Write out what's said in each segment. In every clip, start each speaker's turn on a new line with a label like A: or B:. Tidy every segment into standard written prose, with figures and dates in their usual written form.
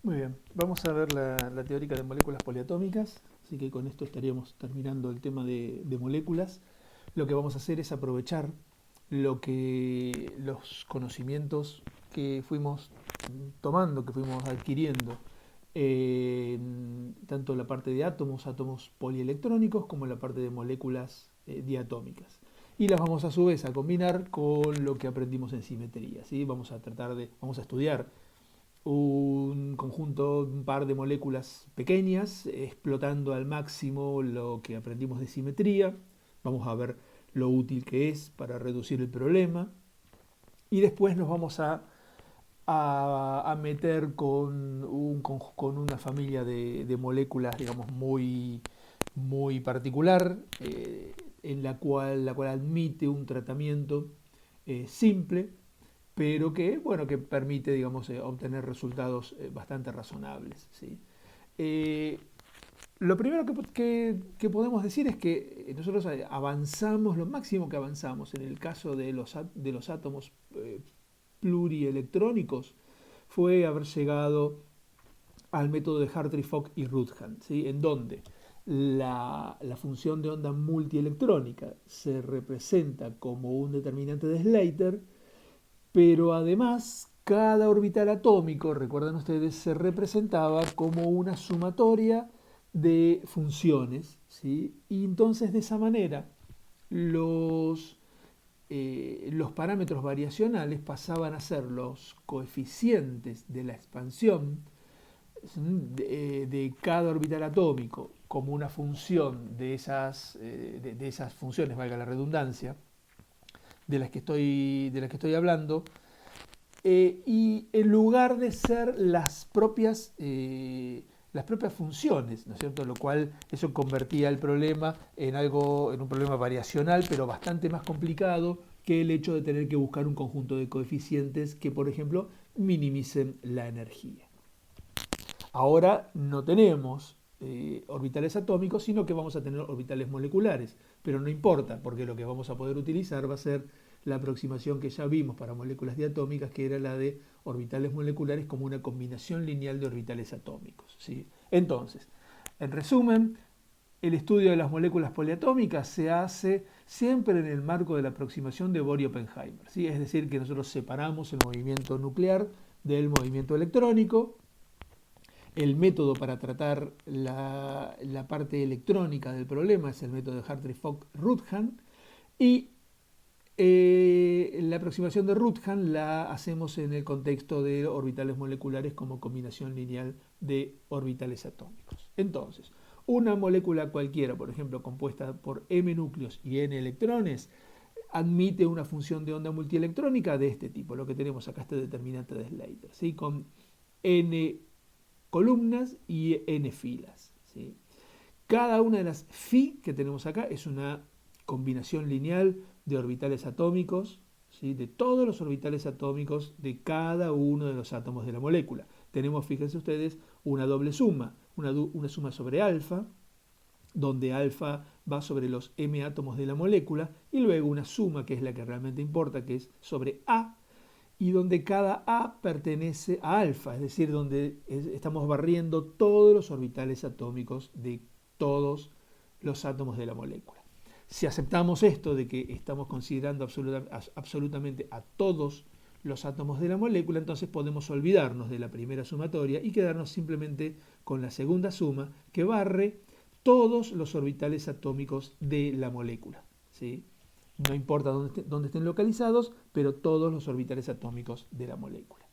A: Muy bien, vamos a ver la teórica de moléculas poliatómicas, así que con esto estaríamos terminando el tema de moléculas. Lo que vamos a hacer es aprovechar los conocimientos que fuimos tomando, que fuimos adquiriendo, tanto la parte de átomos, átomos polielectrónicos, como la parte de moléculas diatómicas. Y las vamos a su vez a combinar con lo que aprendimos en simetría, ¿sí? Vamos a estudiar un conjunto, un par de moléculas pequeñas, explotando al máximo lo que aprendimos de simetría. Vamos a ver lo útil que es para reducir el problema. Y después nos vamos a meter con una familia de moléculas, digamos, muy particular, en la cual admite un tratamiento simple, pero que, bueno, que permite, digamos, obtener resultados bastante razonables, ¿sí? Eh, lo primero que podemos decir es que nosotros avanzamos, lo máximo que avanzamos en el caso de los átomos plurielectrónicos fue haber llegado al método de Hartree, Fock y Rutherford, ¿sí? En donde la función de onda multielectrónica se representa como un determinante de Slater, pero además cada orbital atómico, recuerdan ustedes, se representaba como una sumatoria de funciones, ¿sí? Y entonces de esa manera los parámetros variacionales pasaban a ser los coeficientes de la expansión de cada orbital atómico como una función de esas funciones, valga la redundancia, de las que estoy hablando, y en lugar de ser las propias funciones, ¿no es cierto? Lo cual eso convertía el problema en un problema variacional, pero bastante más complicado que el hecho de tener que buscar un conjunto de coeficientes que, por ejemplo, minimicen la energía. Ahora no tenemos orbitales atómicos, sino que vamos a tener orbitales moleculares, pero no importa, porque lo que vamos a poder utilizar va a ser la aproximación que ya vimos para moléculas diatómicas, que era la de orbitales moleculares como una combinación lineal de orbitales atómicos, ¿sí? Entonces, en resumen, el estudio de las moléculas poliatómicas se hace siempre en el marco de la aproximación de Bohr-Oppenheimer, ¿sí? Es decir, que nosotros separamos el movimiento nuclear del movimiento electrónico. El método para tratar la parte electrónica del problema es el método de Hartree-Fock-Rutherford, y la aproximación de Rutherford la hacemos en el contexto de orbitales moleculares como combinación lineal de orbitales atómicos. Entonces, una molécula cualquiera, por ejemplo, compuesta por m núcleos y n electrones, admite una función de onda multielectrónica de este tipo, lo que tenemos acá, este determinante de Slater, ¿sí? Con n columnas y n filas, ¿sí? Cada una de las phi que tenemos acá es una combinación lineal de orbitales atómicos, ¿sí? De todos los orbitales atómicos de cada uno de los átomos de la molécula. Tenemos, fíjense ustedes, una doble suma, una suma sobre alfa, donde alfa va sobre los m átomos de la molécula, y luego una suma, que es la que realmente importa, que es sobre A, y donde cada A pertenece a alfa, es decir, donde estamos barriendo todos los orbitales atómicos de todos los átomos de la molécula. Si aceptamos esto de que estamos considerando absolutamente a todos los átomos de la molécula, entonces podemos olvidarnos de la primera sumatoria y quedarnos simplemente con la segunda suma, que barre todos los orbitales atómicos de la molécula, ¿sí? No importa dónde estén localizados, pero todos los orbitales atómicos de la molécula.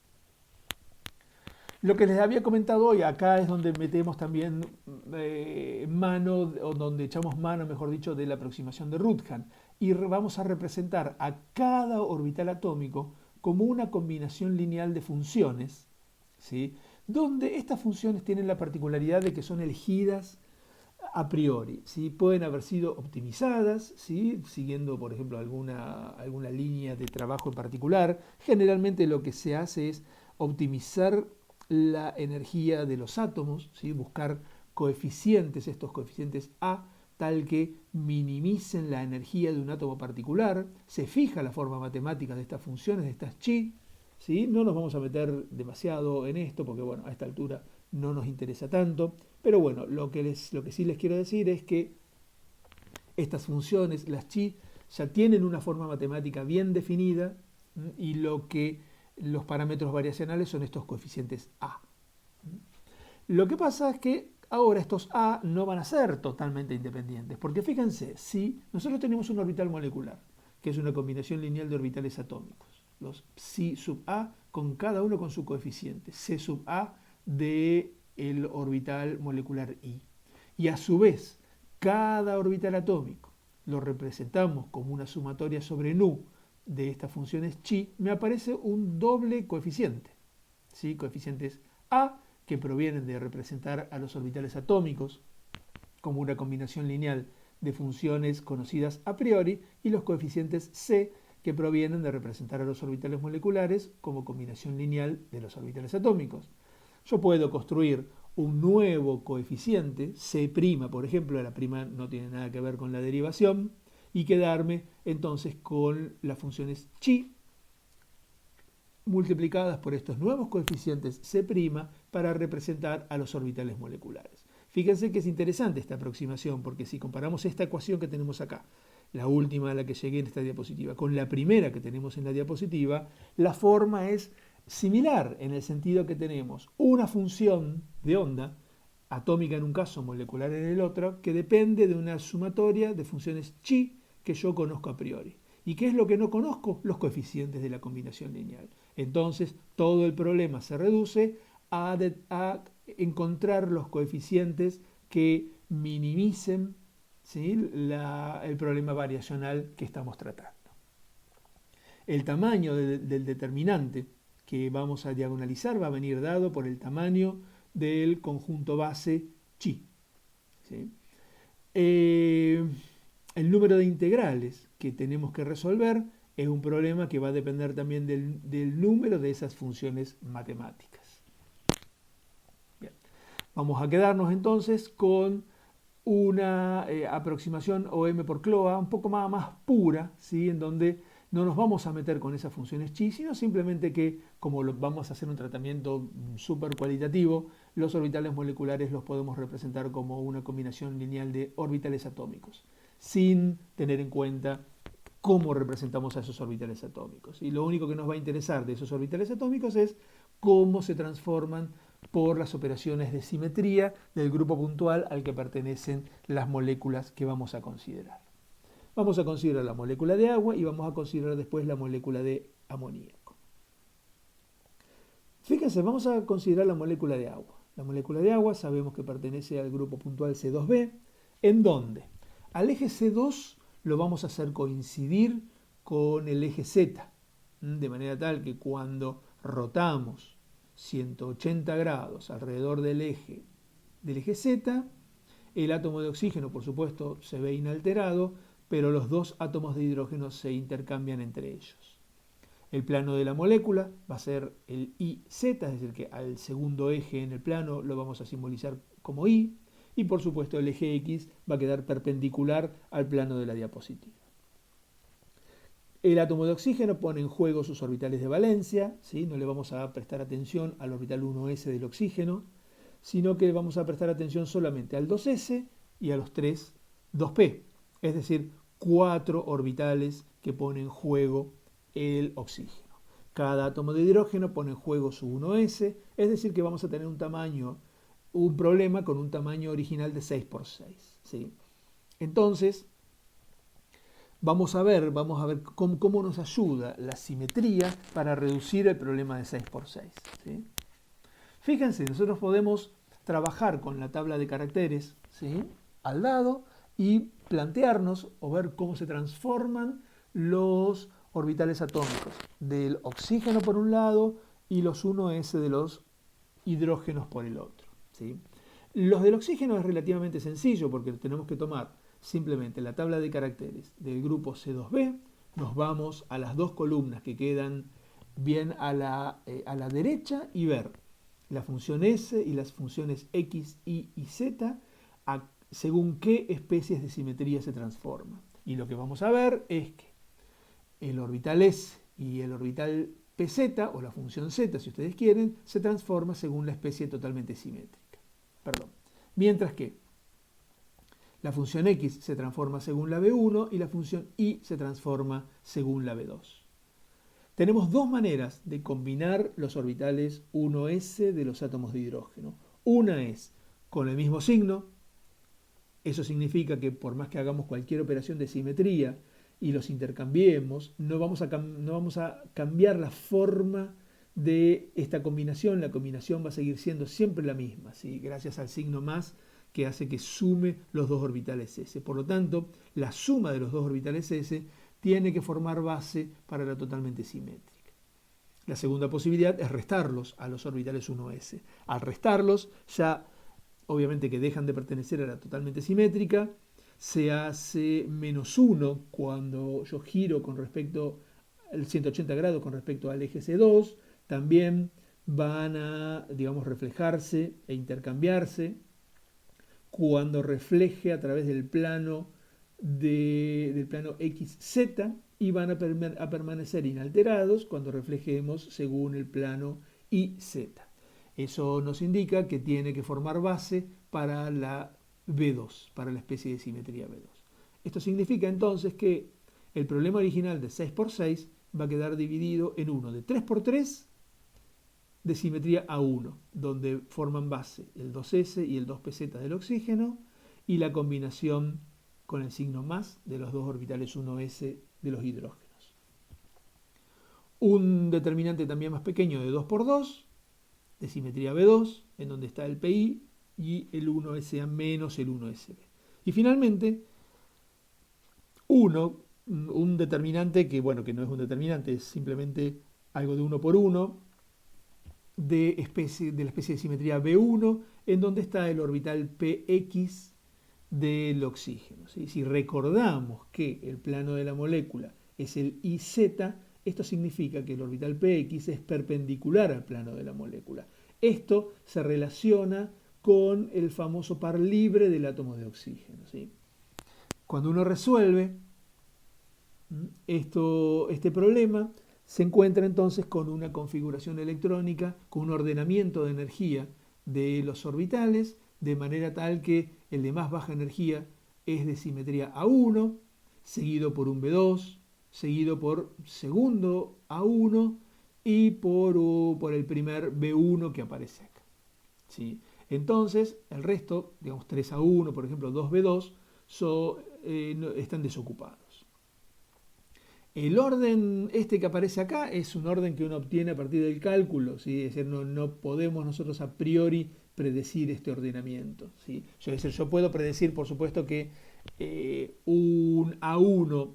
A: Lo que les había comentado hoy, acá es donde metemos también mano, o donde echamos mano, mejor dicho, de la aproximación de Rutherford. Y vamos a representar a cada orbital atómico como una combinación lineal de funciones, ¿sí? Donde estas funciones tienen la particularidad de que son elegidas a priori, ¿sí? Pueden haber sido optimizadas, ¿sí? Siguiendo, por ejemplo, alguna línea de trabajo en particular. Generalmente lo que se hace es optimizar la energía de los átomos, ¿sí? Buscar coeficientes, estos coeficientes A, tal que minimicen la energía de un átomo particular. Se fija la forma matemática de estas funciones, de estas chi, ¿sí? No nos vamos a meter demasiado en esto porque, bueno, a esta altura no nos interesa tanto. Pero bueno, lo que sí les quiero decir es que estas funciones, las chi, ya tienen una forma matemática bien definida y los parámetros variacionales son estos coeficientes A. Lo que pasa es que ahora estos A no van a ser totalmente independientes, porque fíjense, si nosotros tenemos un orbital molecular, que es una combinación lineal de orbitales atómicos, los psi sub A con cada uno con su coeficiente, C sub A de el orbital molecular I. Y a su vez, cada orbital atómico lo representamos como una sumatoria sobre nu de estas funciones chi, me aparece un doble coeficiente, ¿sí? Coeficientes A que provienen de representar a los orbitales atómicos como una combinación lineal de funciones conocidas a priori, y los coeficientes C que provienen de representar a los orbitales moleculares como combinación lineal de los orbitales atómicos. Yo puedo construir un nuevo coeficiente, C', por ejemplo, la prima no tiene nada que ver con la derivación, y quedarme entonces con las funciones chi multiplicadas por estos nuevos coeficientes C' para representar a los orbitales moleculares. Fíjense que es interesante esta aproximación, porque si comparamos esta ecuación que tenemos acá, la última a la que llegué en esta diapositiva, con la primera que tenemos en la diapositiva, la forma es similar en el sentido que tenemos una función de onda, atómica en un caso, molecular en el otro, que depende de una sumatoria de funciones chi que yo conozco a priori. ¿Y qué es lo que no conozco? Los coeficientes de la combinación lineal. Entonces, todo el problema se reduce a encontrar los coeficientes que minimicen, ¿sí?, el problema variacional que estamos tratando. El tamaño del determinante que vamos a diagonalizar va a venir dado por el tamaño del conjunto base chi, ¿sí? El número de integrales que tenemos que resolver es un problema que va a depender también del número de esas funciones matemáticas. Bien. Vamos a quedarnos entonces con una aproximación OM por CLOA un poco más pura, ¿sí?, en donde no nos vamos a meter con esas funciones chi, sino simplemente que, como vamos a hacer un tratamiento súper cualitativo, los orbitales moleculares los podemos representar como una combinación lineal de orbitales atómicos, sin tener en cuenta cómo representamos a esos orbitales atómicos. Y lo único que nos va a interesar de esos orbitales atómicos es cómo se transforman por las operaciones de simetría del grupo puntual al que pertenecen las moléculas que vamos a considerar. Vamos a considerar la molécula de agua y vamos a considerar después la molécula de amoníaco. Fíjense, vamos a considerar la molécula de agua. La molécula de agua sabemos que pertenece al grupo puntual C2b, ¿en dónde? Al eje C2 lo vamos a hacer coincidir con el eje Z, de manera tal que cuando rotamos 180 grados alrededor del eje Z, el átomo de oxígeno, por supuesto, se ve inalterado, pero los dos átomos de hidrógeno se intercambian entre ellos. El plano de la molécula va a ser el IZ, es decir, que al segundo eje en el plano lo vamos a simbolizar como I, y por supuesto el eje X va a quedar perpendicular al plano de la diapositiva. El átomo de oxígeno pone en juego sus orbitales de valencia, ¿sí? No le vamos a prestar atención al orbital 1s del oxígeno, sino que vamos a prestar atención solamente al 2s y a los 3 2p, es decir, 4 orbitales que pone en juego el oxígeno. Cada átomo de hidrógeno pone en juego su 1s, es decir, que vamos a tener un problema con un tamaño original de 6×6, ¿sí? Entonces, vamos a ver cómo nos ayuda la simetría para reducir el problema de 6×6, ¿sí? Fíjense, nosotros podemos trabajar con la tabla de caracteres, ¿sí?, al lado, y plantearnos o ver cómo se transforman los orbitales atómicos del oxígeno por un lado y los 1s de los hidrógenos por el otro, ¿sí? Los del oxígeno es relativamente sencillo porque tenemos que tomar simplemente la tabla de caracteres del grupo C2b, nos vamos a las dos columnas que quedan bien a la derecha y ver la función S y las funciones X, Y y Z según qué especies de simetría se transforman. Y lo que vamos a ver es que el orbital S y el orbital pz, o la función z, si ustedes quieren, se transforma según la especie totalmente simétrica. Perdón. Mientras que la función x se transforma según la B1 y la función y se transforma según la B2. Tenemos dos maneras de combinar los orbitales 1s de los átomos de hidrógeno. Una es con el mismo signo. Eso significa que por más que hagamos cualquier operación de simetría y los intercambiemos, no vamos a cambiar la forma de esta combinación. La combinación va a seguir siendo siempre la misma, ¿sí? Gracias al signo más que hace que sume los dos orbitales s. Por lo tanto, la suma de los dos orbitales s tiene que formar base para la totalmente simétrica. La segunda posibilidad es restarlos a los orbitales 1s. Al restarlos, ya obviamente que dejan de pertenecer a la totalmente simétrica, se hace menos 1 cuando yo giro con respecto al 180 grados con respecto al eje C2, también van a, digamos, reflejarse e intercambiarse cuando refleje a través del plano XZ y van a permanecer inalterados cuando reflejemos según el plano YZ. Eso nos indica que tiene que formar base para la B2, para la especie de simetría B2. Esto significa entonces que el problema original de 6×6 va a quedar dividido en uno de 3×3 de simetría A1, donde forman base el 2s y el 2pz del oxígeno y la combinación con el signo más de los dos orbitales 1s de los hidrógenos. Un determinante también más pequeño de 2×2 de simetría B2, en donde está el Pi y el 1SA menos el 1SB. Y finalmente, un determinante que, bueno, que no es un determinante, es simplemente algo de 1 por 1, de la especie de simetría B1, en donde está el orbital PX del oxígeno, ¿sí? Si recordamos que el plano de la molécula es el IZ, esto significa que el orbital PX es perpendicular al plano de la molécula. Esto se relaciona con el famoso par libre del átomo de oxígeno, ¿sí? Cuando uno resuelve este problema, se encuentra entonces con una configuración electrónica, con un ordenamiento de energía de los orbitales, de manera tal que el de más baja energía es de simetría A1, seguido por un B2, seguido por segundo A1 y por el primer B1 que aparece acá, ¿sí? Entonces, el resto, digamos 3A1, por ejemplo, 2B2, están desocupados. El orden este que aparece acá es un orden que uno obtiene a partir del cálculo, ¿sí? Es decir, no podemos nosotros a priori predecir este ordenamiento, ¿sí? Es decir, yo puedo predecir, por supuesto, que un A1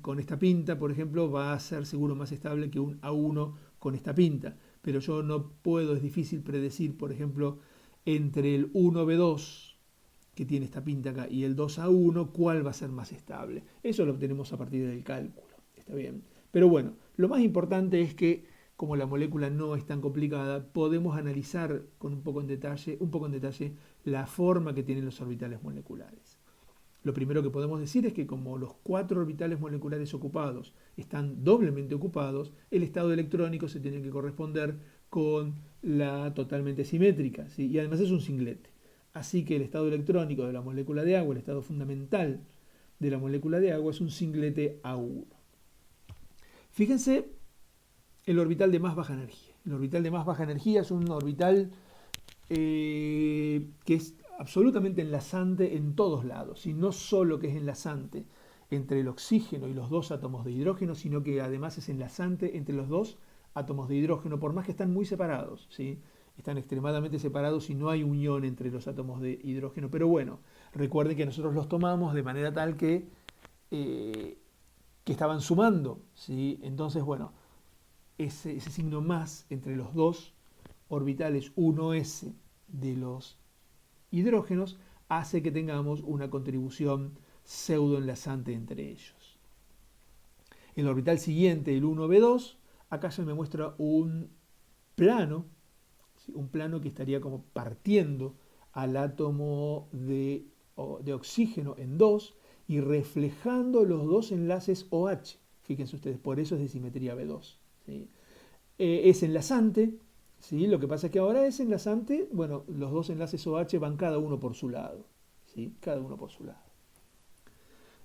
A: con esta pinta, por ejemplo, va a ser seguro más estable que un A1 con esta pinta, pero yo no puedo, es difícil predecir, por ejemplo, entre el 1B2 que tiene esta pinta acá y el 2A1, cuál va a ser más estable. Eso lo obtenemos a partir del cálculo. Está bien. Pero bueno, lo más importante es que, como la molécula no es tan complicada, podemos analizar con un poco en detalle la forma que tienen los orbitales moleculares. Lo primero que podemos decir es que como los 4 orbitales moleculares ocupados están doblemente ocupados, el estado electrónico se tiene que corresponder con la totalmente simétrica, ¿sí? Y además es un singlete. Así que el estado electrónico de la molécula de agua, el estado fundamental de la molécula de agua, es un singlete A1. Fíjense el orbital de más baja energía. El orbital de más baja energía es un orbital que es absolutamente enlazante en todos lados, y no solo que es enlazante entre el oxígeno y los dos átomos de hidrógeno, sino que además es enlazante entre los dos átomos de hidrógeno, por más que están muy separados, ¿sí? Están extremadamente separados y no hay unión entre los átomos de hidrógeno. Pero bueno, recuerden que nosotros los tomamos de manera tal que estaban sumando, ¿sí? Entonces, bueno, ese signo más entre los dos orbitales 1s de los hidrógenos hace que tengamos una contribución pseudoenlazante entre ellos. El orbital siguiente, el 1b2, acá se me muestra un plano que estaría como partiendo al átomo de oxígeno en dos y reflejando los dos enlaces OH. Fíjense ustedes, por eso es de simetría B2, ¿sí? Es enlazante, ¿sí? Lo que pasa es que ahora es enlazante, bueno, los dos enlaces OH van cada uno por su lado, ¿sí? Cada uno por su lado.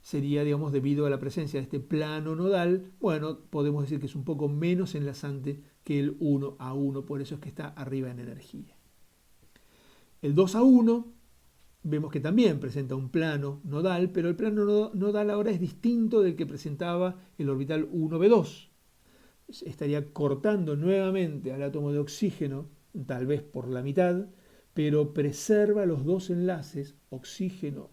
A: Sería, digamos, debido a la presencia de este plano nodal, bueno, podemos decir que es un poco menos enlazante que el 1 a 1, por eso es que está arriba en energía. El 2 a 1 vemos que también presenta un plano nodal, pero el plano nodal ahora es distinto del que presentaba el orbital 1b2. Estaría cortando nuevamente al átomo de oxígeno, tal vez por la mitad, pero preserva los dos enlaces, oxígeno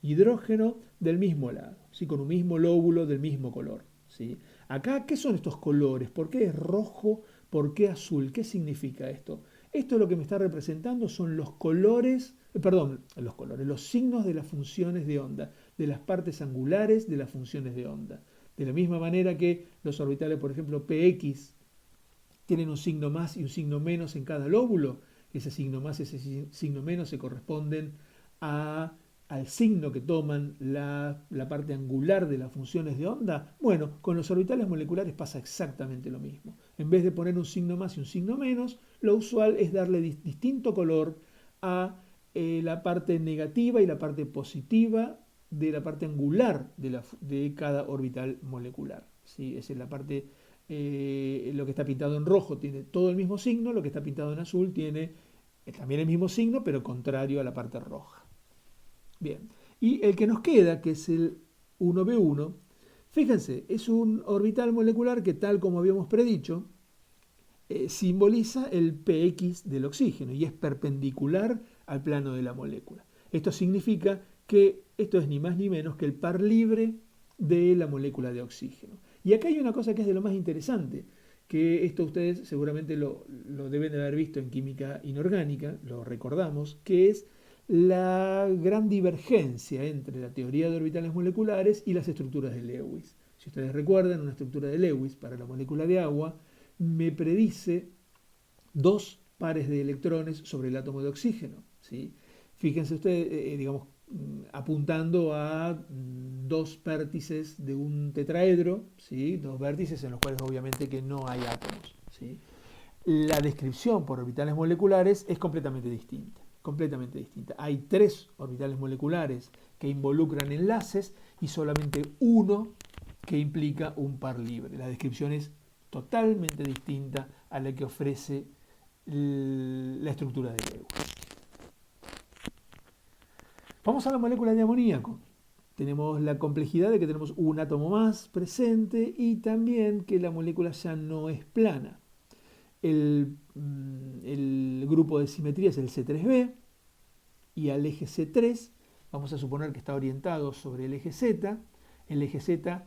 A: hidrógeno, del mismo lado, ¿sí? Con un mismo lóbulo del mismo color, ¿sí? Acá, ¿qué son estos colores? ¿Por qué es rojo? ¿Por qué azul? ¿Qué significa esto? Esto lo que me está representando son los colores, los signos de las funciones de onda, de las partes angulares de las funciones de onda. De la misma manera que los orbitales, por ejemplo, px, tienen un signo más y un signo menos en cada lóbulo, ese signo más y ese signo menos se corresponden al signo que toman la parte angular de las funciones de onda. Bueno, con los orbitales moleculares pasa exactamente lo mismo. En vez de poner un signo más y un signo menos, lo usual es darle distinto color a la parte negativa y la parte positiva de la parte angular de cada orbital molecular. ¿Sí? Esa es la parte, lo que está pintado en rojo tiene todo el mismo signo, lo que está pintado en azul tiene también el mismo signo, pero contrario a la parte roja. Bien, y el que nos queda, que es el 1b1, fíjense, es un orbital molecular que, tal como habíamos predicho, simboliza el px del oxígeno y es perpendicular al plano de la molécula. Esto significa que esto es ni más ni menos que el par libre de la molécula de oxígeno. Y acá hay una cosa que es de lo más interesante, que esto ustedes seguramente lo deben de haber visto en química inorgánica, lo recordamos, que es la gran divergencia entre la teoría de orbitales moleculares y las estructuras de Lewis. Si ustedes recuerdan, una estructura de Lewis para la molécula de agua me predice dos pares de electrones sobre el átomo de oxígeno, ¿sí? Fíjense ustedes, digamos, apuntando a dos vértices de un tetraedro, ¿sí? Dos vértices en los cuales obviamente que no hay átomos, ¿sí? La descripción por orbitales moleculares es completamente distinta. Completamente distinta. Hay tres orbitales moleculares que involucran enlaces y solamente uno que implica un par libre. La descripción es totalmente distinta a la que ofrece la estructura de Lewis. Vamos a la molécula de amoníaco. Tenemos la complejidad de que tenemos un átomo más presente y también que la molécula ya no es plana. El grupo de simetría es el C3b y al eje C3 vamos a suponer que está orientado sobre el eje Z. El eje Z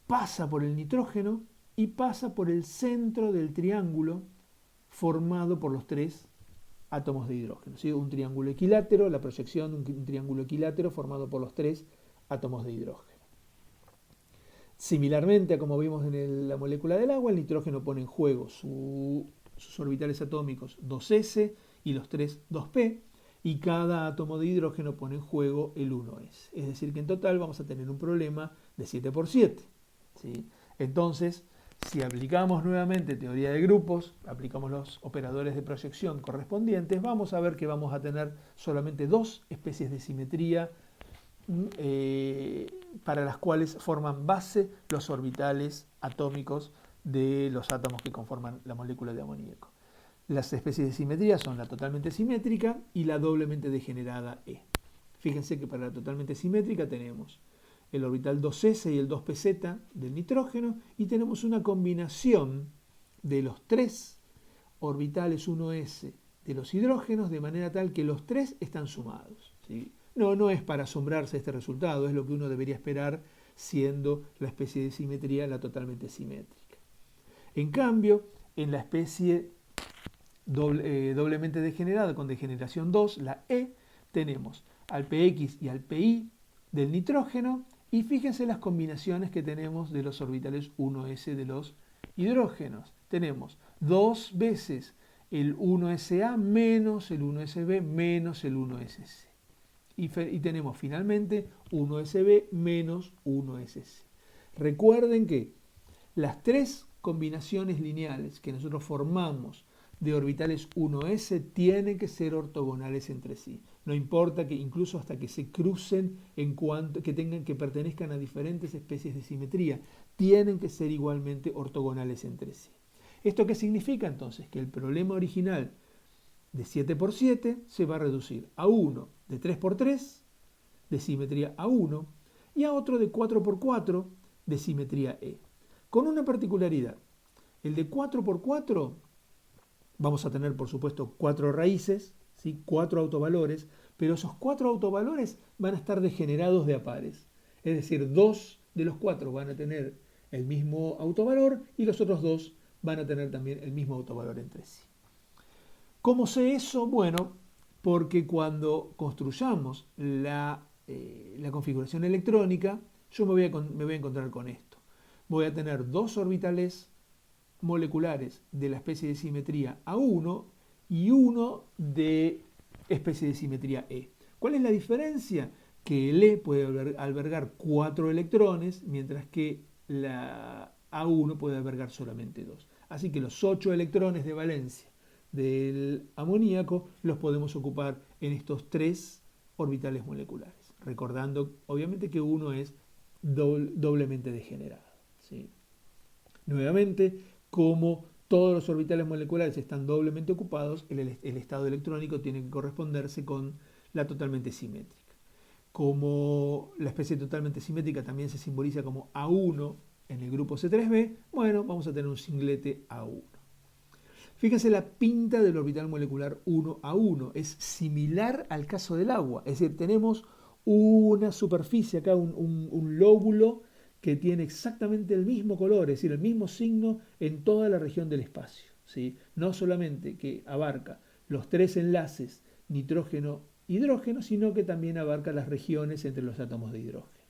A: pasa por el nitrógeno y pasa por el centro del triángulo formado por los tres átomos de hidrógeno. ¿Sí? Un triángulo equilátero, la proyección de un triángulo equilátero formado por los tres átomos de hidrógeno. Similarmente a como vimos en la molécula del agua, el nitrógeno pone en juego sus orbitales atómicos 2s y los tres 2p, y cada átomo de hidrógeno pone en juego el 1s. Es decir, que en total vamos a tener un problema de 7 por 7. ¿Sí? Entonces, si aplicamos nuevamente teoría de grupos, aplicamos los operadores de proyección correspondientes, vamos a ver que vamos a tener solamente dos especies de simetría para las cuales forman base los orbitales atómicos de los átomos que conforman la molécula de amoníaco. Las especies de simetría son la totalmente simétrica y la doblemente degenerada E. Fíjense que para la totalmente simétrica tenemos el orbital 2s y el 2pz del nitrógeno y tenemos una combinación de los tres orbitales 1s de los hidrógenos de manera tal que los tres están sumados, ¿sí? No es para asombrarse este resultado, es lo que uno debería esperar siendo la especie de simetría la totalmente simétrica. En cambio, en la especie doblemente degenerada con degeneración 2, la E, tenemos al px y al pi del nitrógeno y fíjense las combinaciones que tenemos de los orbitales 1s de los hidrógenos. Tenemos dos veces el 1sa menos el 1sb menos el 1ss. Y tenemos finalmente 1sb menos 1ss. Recuerden que las tres combinaciones lineales que nosotros formamos de orbitales 1s tienen que ser ortogonales entre sí. No importa que incluso hasta que se crucen en cuanto que pertenezcan a diferentes especies de simetría, tienen que ser igualmente ortogonales entre sí. ¿Esto qué significa entonces? Que el problema original de 7 por 7 se va a reducir a uno de 3 por 3 de simetría A1 y a otro de 4 por 4 de simetría E. Con una particularidad, el de 4 por 4 vamos a tener por supuesto 4 raíces, ¿sí? 4 autovalores, pero esos 4 autovalores van a estar degenerados de a pares. Es decir, 2 de los 4 van a tener el mismo autovalor y los otros 2 van a tener también el mismo autovalor entre sí. ¿Cómo sé eso? Bueno, porque cuando construyamos la configuración electrónica, yo me voy a encontrar con esto. Voy a tener dos orbitales moleculares de la especie de simetría A1 y uno de especie de simetría E. ¿Cuál es la diferencia? Que el E puede albergar 4 electrones, mientras que la A1 puede albergar solamente 2. Así que los 8 electrones de valencia del amoníaco los podemos ocupar en estos 3 orbitales moleculares. Recordando, obviamente, que uno es doblemente degenerado, ¿sí? Nuevamente, como todos los orbitales moleculares están doblemente ocupados, el estado electrónico tiene que corresponderse con la totalmente simétrica. Como la especie totalmente simétrica también se simboliza como A1 en el grupo C3b, bueno, vamos a tener un singlete A1. Fíjense la pinta del orbital molecular 1A1, es similar al caso del agua, es decir, tenemos una superficie acá, un lóbulo que tiene exactamente el mismo color, es decir, el mismo signo en toda la región del espacio, ¿sí? No solamente que abarca los 3 enlaces nitrógeno-hidrógeno, sino que también abarca las regiones entre los átomos de hidrógeno.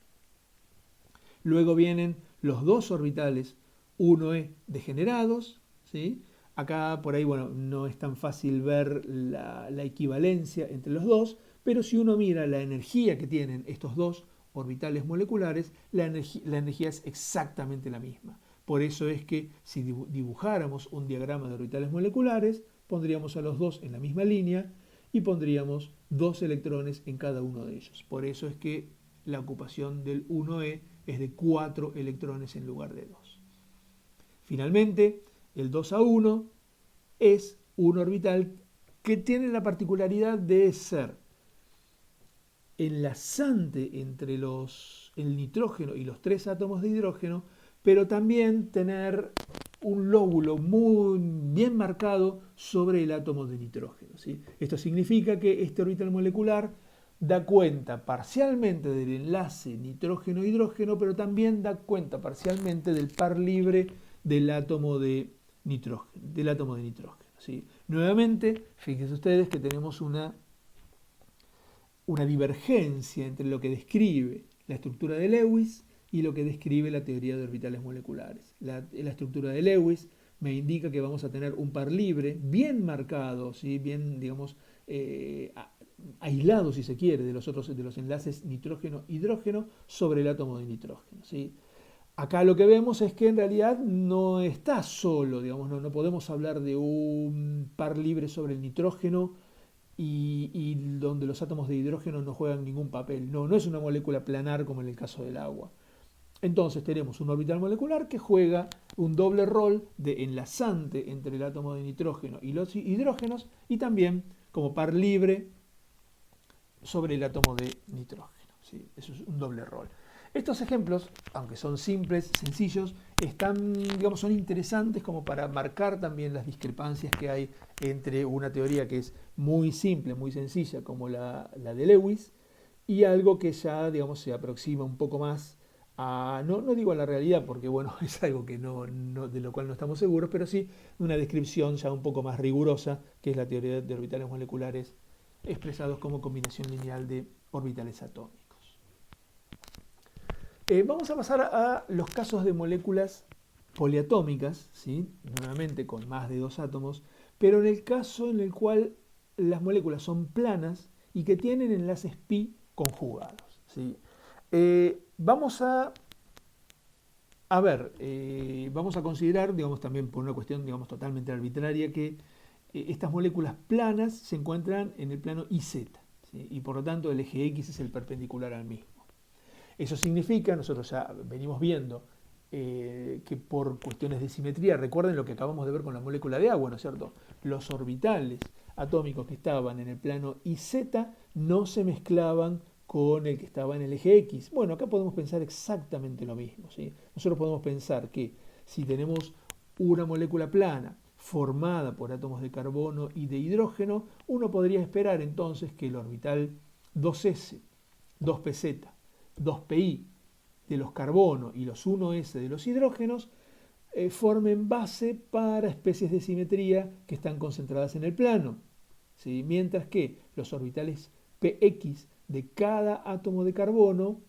A: Luego vienen los dos orbitales 1e degenerados, ¿sí? Acá por ahí, bueno, no es tan fácil ver la equivalencia entre los dos, pero si uno mira la energía que tienen estos dos orbitales moleculares, la energía es exactamente la misma. Por eso es que si dibujáramos un diagrama de orbitales moleculares, pondríamos a los dos en la misma línea y pondríamos 2 electrones en cada uno de ellos. Por eso es que la ocupación del 1e es de 4 electrones en lugar de 2. Finalmente, el 2A1 es un orbital que tiene la particularidad de ser enlazante entre el nitrógeno y los 3 átomos de hidrógeno, pero también tener un lóbulo muy bien marcado sobre el átomo de nitrógeno, ¿sí? Esto significa que este orbital molecular da cuenta parcialmente del enlace nitrógeno-hidrógeno, pero también da cuenta parcialmente del par libre del átomo de nitrógeno. ¿Sí? Nuevamente, fíjense ustedes que tenemos una divergencia entre lo que describe la estructura de Lewis y lo que describe la teoría de orbitales moleculares. La estructura de Lewis me indica que vamos a tener un par libre bien marcado, ¿sí? Bien, digamos, aislado, si se quiere, de los enlaces nitrógeno-hidrógeno sobre el átomo de nitrógeno, ¿sí? Acá lo que vemos es que en realidad no está solo, digamos, no podemos hablar de un par libre sobre el nitrógeno y donde los átomos de hidrógeno no juegan ningún papel. No es una molécula planar como en el caso del agua. Entonces tenemos un orbital molecular que juega un doble rol de enlazante entre el átomo de nitrógeno y los hidrógenos y también como par libre sobre el átomo de nitrógeno, ¿sí? Eso es un doble rol. Estos ejemplos, aunque son simples, sencillos, son interesantes como para marcar también las discrepancias que hay entre una teoría que es muy simple, muy sencilla, como la de Lewis, y algo que ya, se aproxima un poco más a, no digo a la realidad, porque bueno, es algo que de lo cual no estamos seguros, pero sí una descripción ya un poco más rigurosa, que es la teoría de orbitales moleculares expresados como combinación lineal de orbitales atómicos. Vamos a pasar a los casos de moléculas poliatómicas, ¿sí? Nuevamente con más de 2 átomos, pero en el caso en el cual las moléculas son planas y que tienen enlaces pi conjugados, ¿sí? Vamos a A ver, vamos a considerar, digamos, también por una cuestión, digamos, totalmente arbitraria, que estas moléculas planas se encuentran en el plano IZ, ¿sí? Y por lo tanto el eje X es el perpendicular al mismo. Eso significa, nosotros ya venimos viendo que por cuestiones de simetría, recuerden lo que acabamos de ver con la molécula de agua, ¿no es cierto? Los orbitales atómicos que estaban en el plano IZ no se mezclaban con el que estaba en el eje X. Bueno, acá podemos pensar exactamente lo mismo, ¿sí? Nosotros podemos pensar que si tenemos una molécula plana formada por átomos de carbono y de hidrógeno, uno podría esperar entonces que el orbital 2s, 2pz, 2pi de los carbono y los 1s de los hidrógenos formen base para especies de simetría que están concentradas en el plano, ¿sí? Mientras que los orbitales px de cada átomo de carbono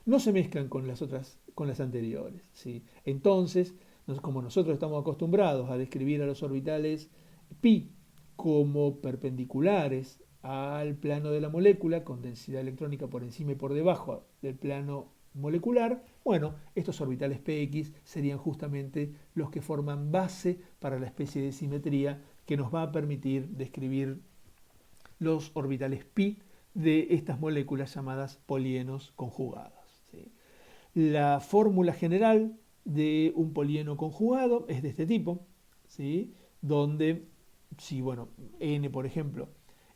A: no se mezclan con las otras, con las anteriores, ¿sí? Entonces, como nosotros estamos acostumbrados a describir a los orbitales pi como perpendiculares al plano de la molécula, con densidad electrónica por encima y por debajo del plano molecular, bueno, estos orbitales px serían justamente los que forman base para la especie de simetría que nos va a permitir describir los orbitales pi de estas moléculas llamadas polienos conjugados, ¿sí? La fórmula general de un polieno conjugado es de este tipo, ¿sí? Donde, si bueno, n por ejemplo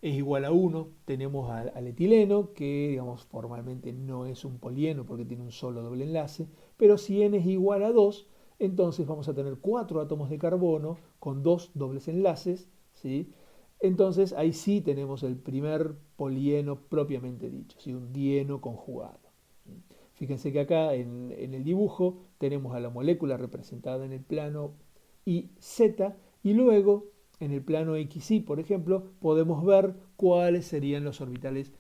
A: es igual a 1, tenemos al etileno, que digamos formalmente no es un polieno porque tiene un solo doble enlace, pero si n es igual a 2, entonces vamos a tener 4 átomos de carbono con 2 dobles enlaces, ¿sí? Entonces ahí sí tenemos el primer polieno propiamente dicho, ¿sí? Un dieno conjugado. Fíjense que acá en el dibujo tenemos a la molécula representada en el plano IZ y luego en el plano XY, por ejemplo, podemos ver cuáles serían los orbitales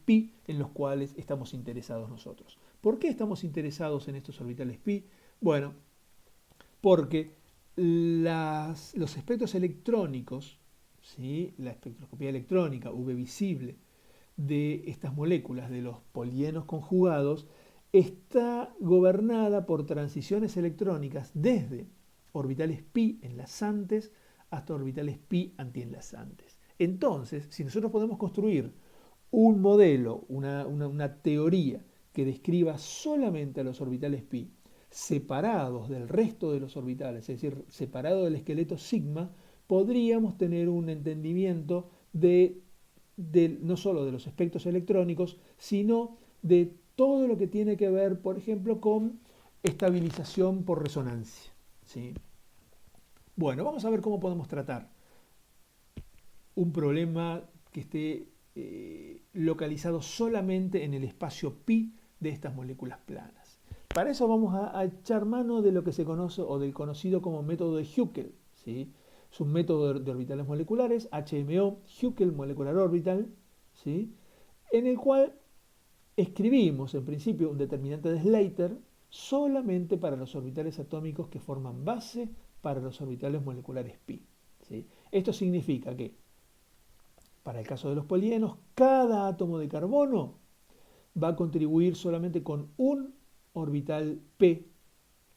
A: pi en los cuales estamos interesados nosotros. ¿Por qué estamos interesados en estos orbitales pi? Bueno, porque los espectros electrónicos, ¿sí? La espectroscopía electrónica UV visible de estas moléculas, de los polienos conjugados, está gobernada por transiciones electrónicas desde orbitales pi enlazantes hasta orbitales pi antienlazantes. Entonces, si nosotros podemos construir un modelo, una teoría que describa solamente a los orbitales pi separados del resto de los orbitales, es decir, separado del esqueleto sigma, podríamos tener un entendimiento no solo de los espectros electrónicos, sino de todo lo que tiene que ver, por ejemplo, con estabilización por resonancia, ¿sí? Bueno, vamos a ver cómo podemos tratar un problema que esté localizado solamente en el espacio pi de estas moléculas planas. Para eso vamos a echar mano de lo que se conoce o del conocido como método de Huckel, ¿sí? Es un método de orbitales moleculares, HMO, Huckel Molecular Orbital, ¿sí? En el cual escribimos en principio un determinante de Slater solamente para los orbitales atómicos que forman base para los orbitales moleculares pi, ¿sí? Esto significa que para el caso de los polienos, cada átomo de carbono va a contribuir solamente con un orbital p,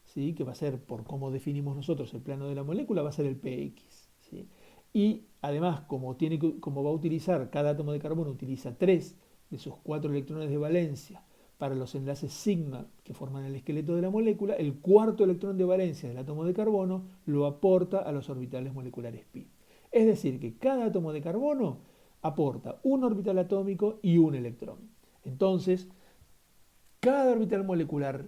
A: ¿sí? Que va a ser, por cómo definimos nosotros el plano de la molécula, va a ser el px, ¿sí? Y además, como va a utilizar, cada átomo de carbono utiliza 3 de sus 4 electrones de valencia para los enlaces sigma que forman el esqueleto de la molécula, el cuarto electrón de valencia del átomo de carbono lo aporta a los orbitales moleculares pi. Es decir, que cada átomo de carbono aporta un orbital atómico y un electrón. Entonces, cada orbital molecular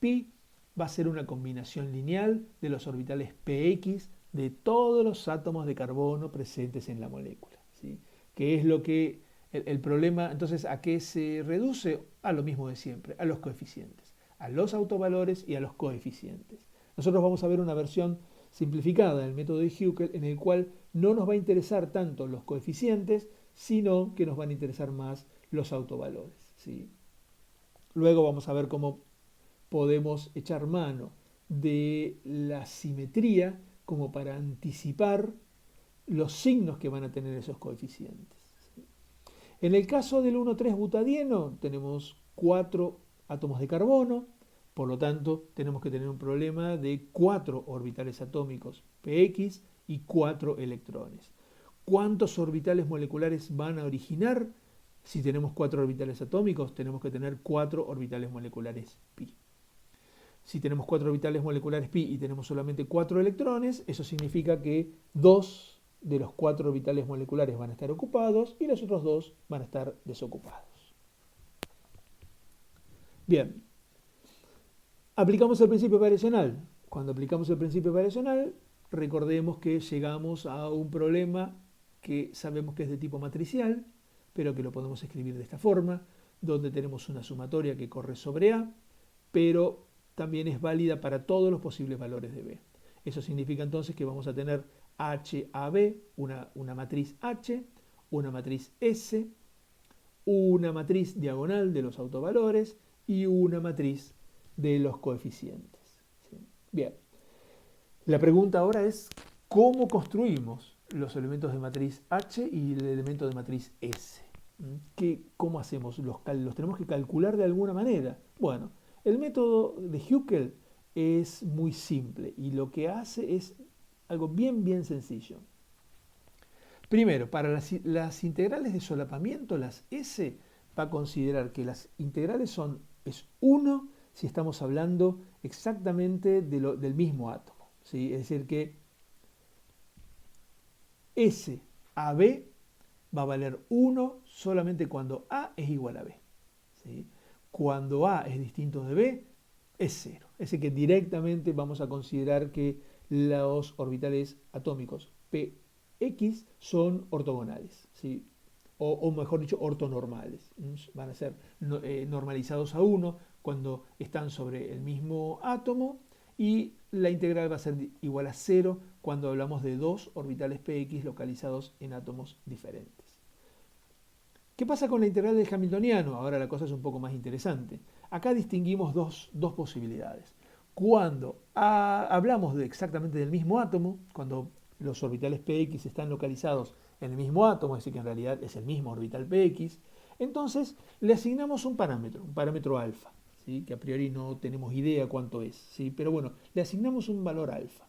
A: pi va a ser una combinación lineal de los orbitales px de todos los átomos de carbono presentes en la molécula, ¿sí? Que es lo que el problema, entonces, ¿a qué se reduce? A lo mismo de siempre, a los coeficientes, a los autovalores y a los coeficientes. Nosotros vamos a ver una versión simplificada del método de Huckel en el cual no nos va a interesar tanto los coeficientes, sino que nos van a interesar más los autovalores, ¿sí? Luego vamos a ver cómo podemos echar mano de la simetría como para anticipar los signos que van a tener esos coeficientes. En el caso del 1,3 butadieno tenemos 4 átomos de carbono, Por lo tanto, tenemos que tener un problema de 4 orbitales atómicos px y 4 electrones. ¿Cuántos orbitales moleculares van a originar? Si tenemos 4 orbitales atómicos, tenemos que tener 4 orbitales moleculares pi. Si tenemos 4 orbitales moleculares pi y tenemos solamente 4 electrones, eso significa que 2 de los 4 orbitales moleculares van a estar ocupados y los otros 2 van a estar desocupados. Bien, aplicamos el principio variacional. Cuando aplicamos el principio variacional, recordemos que llegamos a un problema que sabemos que es de tipo matricial, pero que lo podemos escribir de esta forma, donde tenemos una sumatoria que corre sobre A, pero también es válida para todos los posibles valores de B. Eso significa entonces que vamos a tener HAB, una matriz H, una matriz S, una matriz diagonal de los autovalores y una matriz de los coeficientes. ¿Sí? Bien, la pregunta ahora es ¿cómo construimos los elementos de matriz H y el elemento de matriz S? ¿Cómo hacemos? ¿Los tenemos que calcular de alguna manera? Bueno, el método de Huckel es muy simple y lo que hace es algo bien sencillo. Primero, para las integrales de solapamiento, las S, va a considerar que las integrales es 1 si estamos hablando exactamente del mismo átomo. ¿Sí? Es decir que S a B va a valer 1 solamente cuando A es igual a B. ¿Sí? Cuando A es distinto de B, es 0. Es decir que directamente vamos a considerar que los orbitales atómicos px son ortogonales, ¿sí? o mejor dicho, ortonormales. Van a ser normalizados a 1 cuando están sobre el mismo átomo y la integral va a ser igual a 0 cuando hablamos de dos orbitales px localizados en átomos diferentes. ¿Qué pasa con la integral del hamiltoniano? Ahora la cosa es un poco más interesante. Acá distinguimos dos posibilidades. Cuando hablamos exactamente del mismo átomo, cuando los orbitales px están localizados en el mismo átomo, es decir, que en realidad es el mismo orbital px, entonces le asignamos un parámetro alfa, ¿sí? Que a priori no tenemos idea cuánto es, ¿sí? Pero bueno, le asignamos un valor alfa.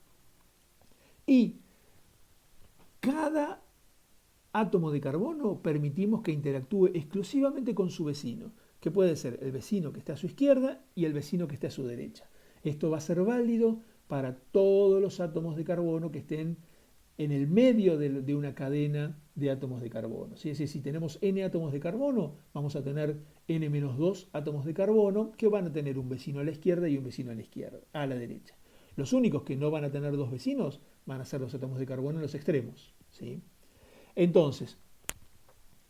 A: Y cada átomo de carbono permitimos que interactúe exclusivamente con su vecino, que puede ser el vecino que está a su izquierda y el vecino que esté a su derecha. Esto va a ser válido para todos los átomos de carbono que estén en el medio de una cadena de átomos de carbono. ¿Sí? Es decir, si tenemos n átomos de carbono, vamos a tener n-2 átomos de carbono que van a tener un vecino a la izquierda y un vecino a la derecha. Los únicos que no van a tener dos vecinos van a ser los átomos de carbono en los extremos. ¿Sí? Entonces,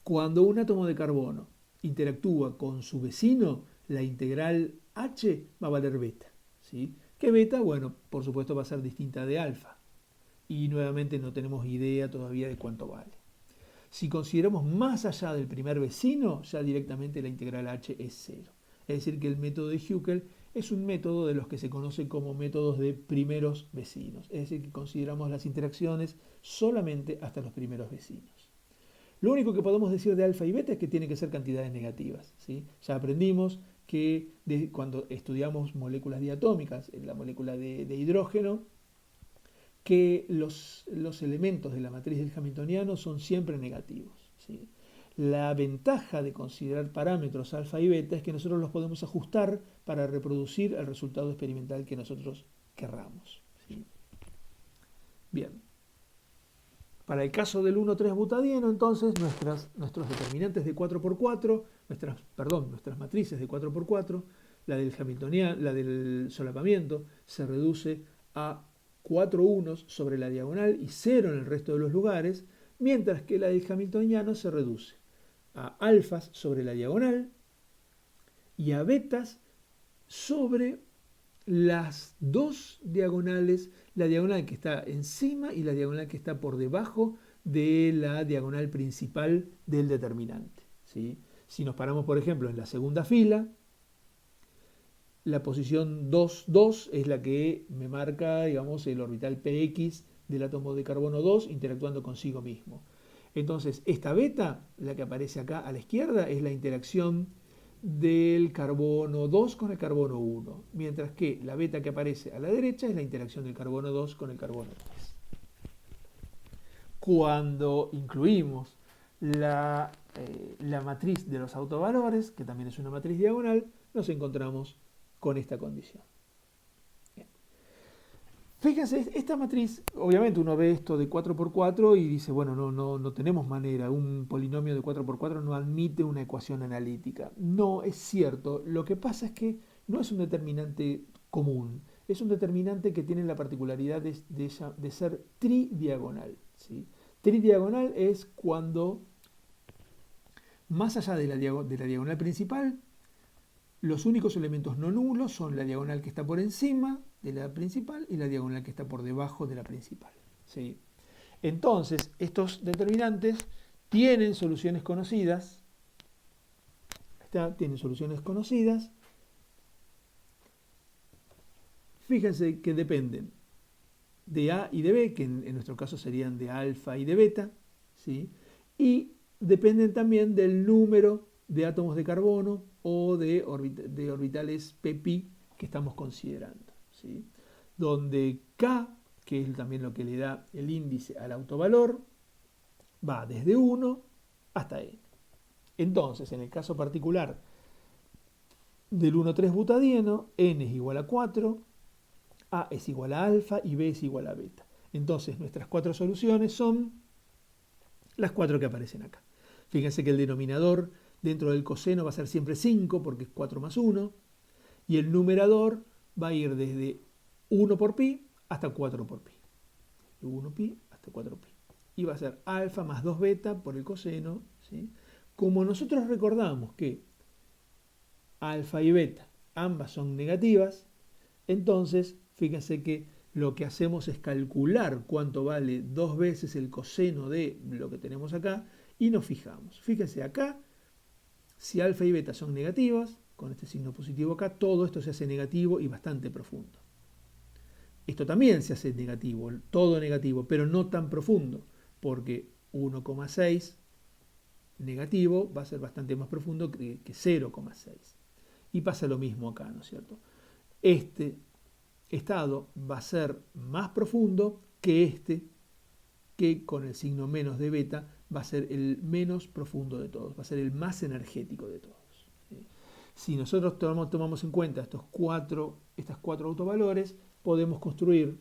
A: cuando un átomo de carbono interactúa con su vecino, la integral H va a valer beta. ¿Sí? ¿Qué beta? Bueno, por supuesto va a ser distinta de alfa. Y nuevamente no tenemos idea todavía de cuánto vale. Si consideramos más allá del primer vecino, ya directamente la integral H es 0. Es decir, que el método de Huckel es un método de los que se conoce como métodos de primeros vecinos. Es decir, que consideramos las interacciones solamente hasta los primeros vecinos. Lo único que podemos decir de alfa y beta es que tiene que ser cantidades negativas. ¿Sí? Ya aprendimos que cuando estudiamos moléculas diatómicas, en la molécula de hidrógeno, que los elementos de la matriz del hamiltoniano son siempre negativos. ¿Sí? La ventaja de considerar parámetros alfa y beta es que nosotros los podemos ajustar para reproducir el resultado experimental que nosotros querramos. ¿Sí? Bien. Para el caso del 1,3-butadieno, entonces, nuestros determinantes de 4×4, nuestras matrices de 4×4, la del hamiltoniano, la del solapamiento, se reduce a 4 unos sobre la diagonal y 0 en el resto de los lugares, mientras que la del hamiltoniano se reduce a alfas sobre la diagonal y a betas sobre las dos diagonales, la diagonal que está encima y la diagonal que está por debajo de la diagonal principal del determinante. ¿Sí? Si nos paramos, por ejemplo, en la segunda fila, la posición 2, 2 es la que me marca, digamos, el orbital px del átomo de carbono 2 interactuando consigo mismo. Entonces, esta beta, la que aparece acá a la izquierda, es la interacción del carbono 2 con el carbono 1, mientras que la beta que aparece a la derecha es la interacción del carbono 2 con el carbono 3. Cuando incluimos la matriz de los autovalores, que también es una matriz diagonal, nos encontramos con esta condición. Bien. Fíjense, esta matriz, obviamente uno ve esto de 4×4 y dice, bueno, no tenemos manera, un polinomio de 4×4 no admite una ecuación analítica. No, es cierto, lo que pasa es que no es un determinante común, es un determinante que tiene la particularidad de ser tridiagonal, ¿sí? Tridiagonal es cuando, más allá de la diagonal principal, los únicos elementos no nulos son la diagonal que está por encima de la principal y la diagonal que está por debajo de la principal, ¿sí? Entonces, estos determinantes tienen soluciones conocidas. Tienen soluciones conocidas. Fíjense que dependen de A y de B, que en nuestro caso serían de alfa y de beta, ¿sí? Y dependen también del número de átomos de carbono o de orbitales pp que estamos considerando, ¿sí? Donde K, que es también lo que le da el índice al autovalor, va desde 1 hasta N. Entonces, en el caso particular del 1,3-butadieno, N es igual a 4, A es igual a alfa y B es igual a beta. Entonces, nuestras 4 soluciones son las 4 que aparecen acá. Fíjense que el denominador dentro del coseno va a ser siempre 5 porque es 4 más 1. Y el numerador va a ir desde 1 por pi hasta 4 por pi. 1 pi hasta 4 pi. Y va a ser alfa más 2 beta por el coseno, ¿sí? Como nosotros recordamos que alfa y beta ambas son negativas, entonces fíjense que lo que hacemos es calcular cuánto vale 2 veces el coseno de lo que tenemos acá y nos fijamos. Fíjense acá, si alfa y beta son negativas, con este signo positivo acá, todo esto se hace negativo y bastante profundo. Esto también se hace negativo, todo negativo, pero no tan profundo, porque 1,6 negativo va a ser bastante más profundo que 0,6. Y pasa lo mismo acá, ¿no es cierto? Este estado va a ser más profundo que este, que con el signo menos de beta va a ser el menos profundo de todos, va a ser el más energético de todos, ¿sí? Si nosotros tomamos en cuenta estas cuatro autovalores, podemos construir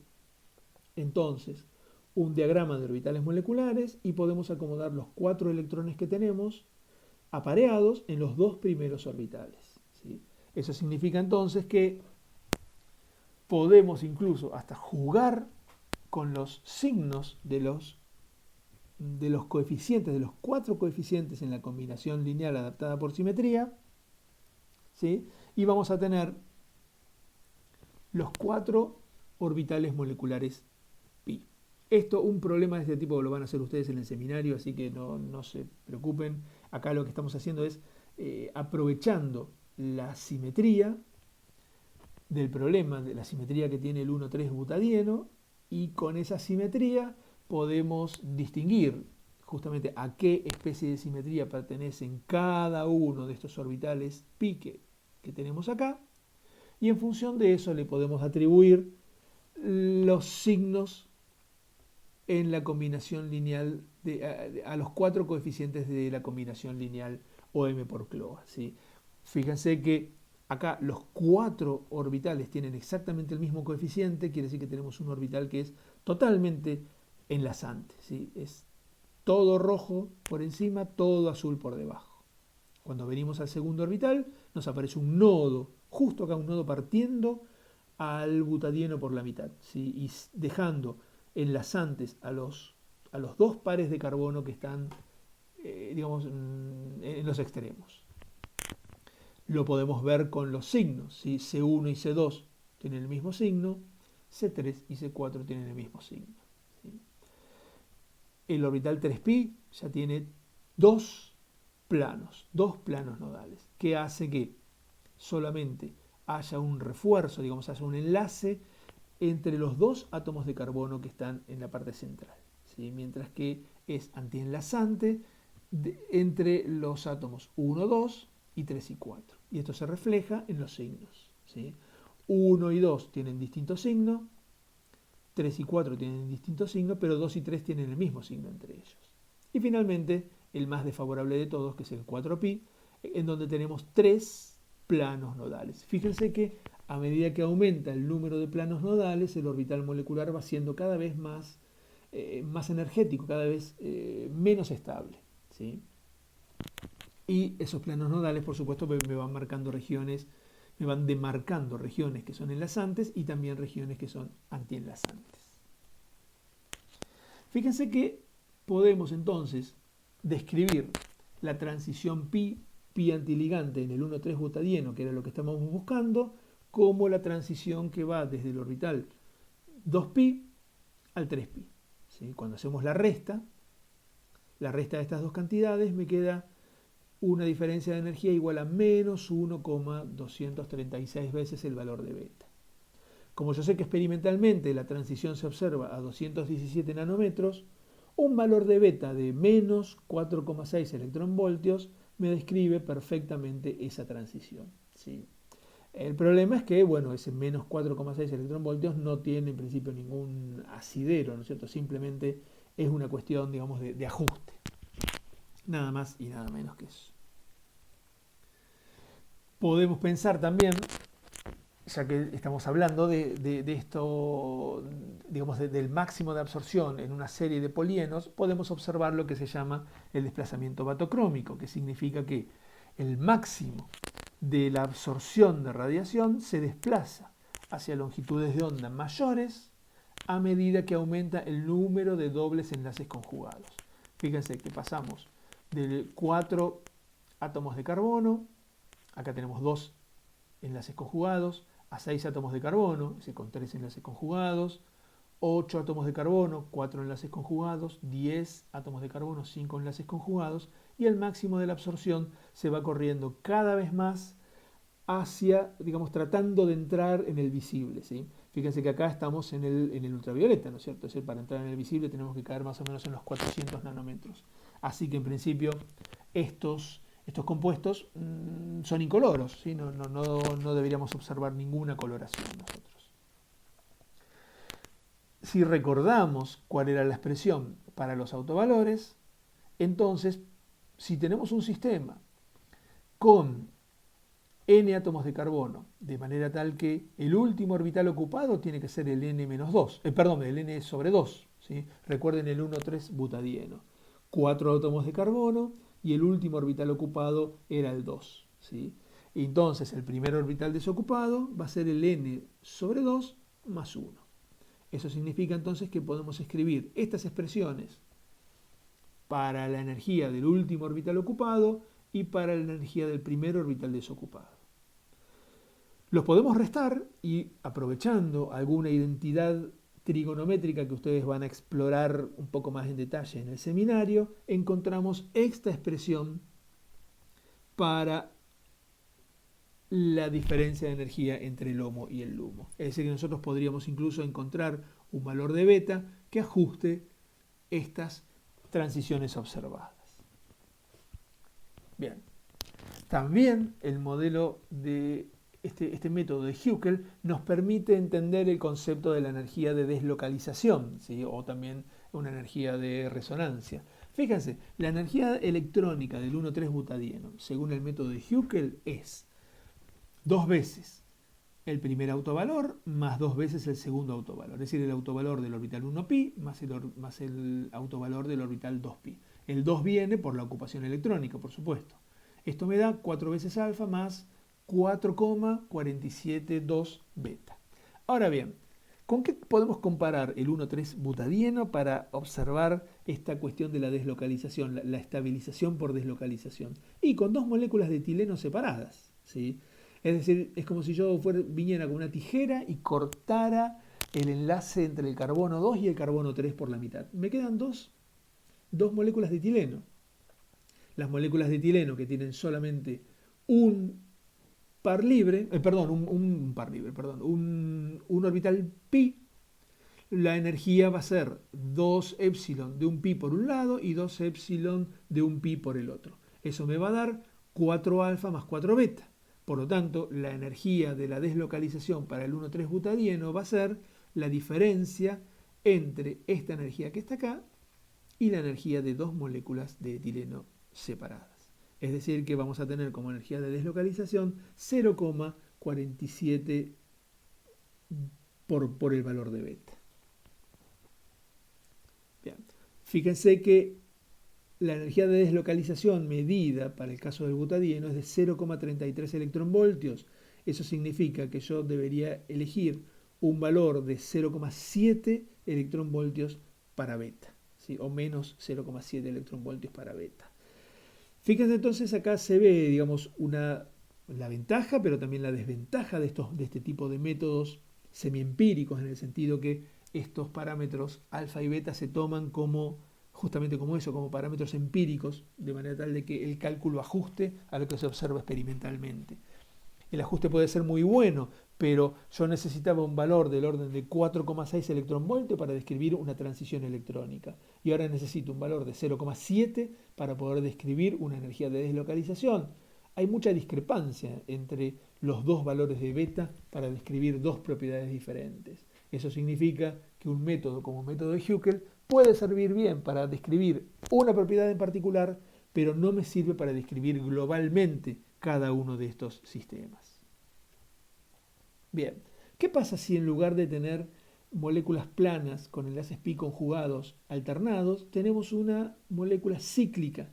A: entonces un diagrama de orbitales moleculares y podemos acomodar los 4 electrones que tenemos apareados en los 2 primeros orbitales, ¿sí? Eso significa entonces que podemos incluso hasta jugar con los signos de los coeficientes, de los 4 coeficientes en la combinación lineal adaptada por simetría, ¿sí? Y vamos a tener los 4 orbitales moleculares pi. Esto, un problema de este tipo lo van a hacer ustedes en el seminario, así que no se preocupen. Acá lo que estamos haciendo es aprovechando la simetría del problema, de la simetría que tiene el 1,3-butadieno, y con esa simetría podemos distinguir justamente a qué especie de simetría pertenecen cada uno de estos orbitales pi que tenemos acá, y en función de eso le podemos atribuir los signos en la combinación lineal a los 4 coeficientes de la combinación lineal OM por cloa, ¿sí? Fíjense que acá los 4 orbitales tienen exactamente el mismo coeficiente, quiere decir que tenemos un orbital que es totalmente enlazante, ¿sí? Es todo rojo por encima, todo azul por debajo. Cuando venimos al segundo orbital, nos aparece un nodo, justo acá un nodo partiendo al butadieno por la mitad, ¿sí? Y dejando enlazantes a los 2 pares de carbono que están, digamos, en los extremos. Lo podemos ver con los signos, ¿sí? C1 y C2 tienen el mismo signo, C3 y C4 tienen el mismo signo, ¿sí? El orbital 3pi ya tiene 2 planos nodales, que hace que solamente haya un refuerzo, digamos, haya un enlace entre los 2 átomos de carbono que están en la parte central, ¿sí? Mientras que es antienlazante entre los átomos 1, 2 y 3 y 4. Y esto se refleja en los signos, ¿sí? 1 y 2 tienen distinto signo, 3 y 4 tienen distinto signo, pero 2 y 3 tienen el mismo signo entre ellos. Y finalmente, el más desfavorable de todos, que es el 4pi, en donde tenemos 3 planos nodales. Fíjense que a medida que aumenta el número de planos nodales, el orbital molecular va siendo cada vez más energético, cada vez menos estable, ¿sí? Y esos planos nodales, por supuesto, me van marcando regiones, me van demarcando regiones que son enlazantes y también regiones que son antienlazantes. Fíjense que podemos entonces describir la transición pi antiligante en el 1,3-butadieno, que era lo que estábamos buscando, como la transición que va desde el orbital 2pi al 3pi. ¿Sí? Cuando hacemos la resta de estas dos cantidades, me queda una diferencia de energía igual a menos 1,236 veces el valor de beta. Como yo sé que experimentalmente la transición se observa a 217 nanómetros, un valor de beta de menos 4,6 electronvoltios me describe perfectamente esa transición, ¿sí? El problema es que, bueno, ese menos 4,6 electronvoltios no tiene en principio ningún asidero, ¿no es cierto? Simplemente es una cuestión, digamos, de ajuste. Nada más y nada menos que eso. Podemos pensar también, ya que estamos hablando de esto, digamos, del máximo de absorción en una serie de polienos, podemos observar lo que se llama el desplazamiento batocrómico, que significa que el máximo de la absorción de radiación se desplaza hacia longitudes de onda mayores a medida que aumenta el número de dobles enlaces conjugados. Fíjense que pasamos de 4 átomos de carbono, acá tenemos 2 enlaces conjugados, a 6 átomos de carbono, con 3 enlaces conjugados, 8 átomos de carbono, 4 enlaces conjugados, 10 átomos de carbono, 5 enlaces conjugados, y el máximo de la absorción se va corriendo cada vez más hacia, digamos, tratando de entrar en el visible, ¿sí? Fíjense que acá estamos en el ultravioleta, ¿no es cierto? Es decir, para entrar en el visible tenemos que caer más o menos en los 400 nanómetros. Así que en principio estos compuestos son incoloros, ¿sí? No deberíamos observar ninguna coloración nosotros. Si recordamos cuál era la expresión para los autovalores, entonces, si tenemos un sistema con n átomos de carbono, de manera tal que el último orbital ocupado tiene que ser el n-2, el n sobre 2, ¿sí? Recuerden el 1,3-butadieno. 4 átomos de carbono y el último orbital ocupado era el 2, ¿sí? Y entonces el primer orbital desocupado va a ser el n sobre 2 más 1. Eso significa entonces que podemos escribir estas expresiones para la energía del último orbital ocupado y para la energía del primer orbital desocupado. Los podemos restar y, aprovechando alguna identidad trigonométrica que ustedes van a explorar un poco más en detalle en el seminario, encontramos esta expresión para la diferencia de energía entre el HOMO y el LUMO. Es decir, que nosotros podríamos incluso encontrar un valor de beta que ajuste estas transiciones observadas. Bien, también el modelo de este método de Huckel nos permite entender el concepto de la energía de deslocalización, ¿sí? O también una energía de resonancia. Fíjense, la energía electrónica del 1,3-butadieno, según el método de Huckel, es 2 veces el primer autovalor más 2 veces el segundo autovalor, es decir, el autovalor del orbital 1pi más el autovalor del orbital 2pi. El 2 viene por la ocupación electrónica, por supuesto. Esto me da 4 veces alfa más 4,472 beta. Ahora bien, ¿con qué podemos comparar el 1,3-butadieno para observar esta cuestión de la deslocalización, la estabilización por deslocalización? Y con 2 moléculas de etileno separadas, ¿sí? Es decir, es como si yo viniera con una tijera y cortara el enlace entre el carbono 2 y el carbono 3 por la mitad. Me quedan dos moléculas de etileno. Las moléculas de etileno que tienen solamente un par libre, un orbital pi, la energía va a ser 2 epsilon de un pi por un lado y 2 epsilon de un pi por el otro. Eso me va a dar 4 alfa más 4 beta. Por lo tanto, la energía de la deslocalización para el 1,3-butadieno va a ser la diferencia entre esta energía que está acá y la energía de dos moléculas de etileno separadas. Es decir, que vamos a tener como energía de deslocalización 0,47 por el valor de beta. Bien. Fíjense que la energía de deslocalización medida para el caso del butadieno es de 0,33 electronvoltios. Eso significa que yo debería elegir un valor de 0,7 electronvoltios para beta, ¿sí? O menos 0,7 electronvoltios para beta. Fíjense entonces, acá se ve, digamos, la ventaja, pero también la desventaja de este tipo de métodos semiempíricos, en el sentido que estos parámetros alfa y beta se toman justamente como eso, como parámetros empíricos, de manera tal de que el cálculo ajuste a lo que se observa experimentalmente. El ajuste puede ser muy bueno, pero yo necesitaba un valor del orden de 4,6 electronvoltios para describir una transición electrónica. Y ahora necesito un valor de 0,7 para poder describir una energía de deslocalización. Hay mucha discrepancia entre los dos valores de beta para describir dos propiedades diferentes. Eso significa que un método como el método de Huckel puede servir bien para describir una propiedad en particular, pero no me sirve para describir globalmente cada uno de estos sistemas. Bien, ¿qué pasa si en lugar de tener moléculas planas con enlaces pi conjugados alternados, tenemos una molécula cíclica?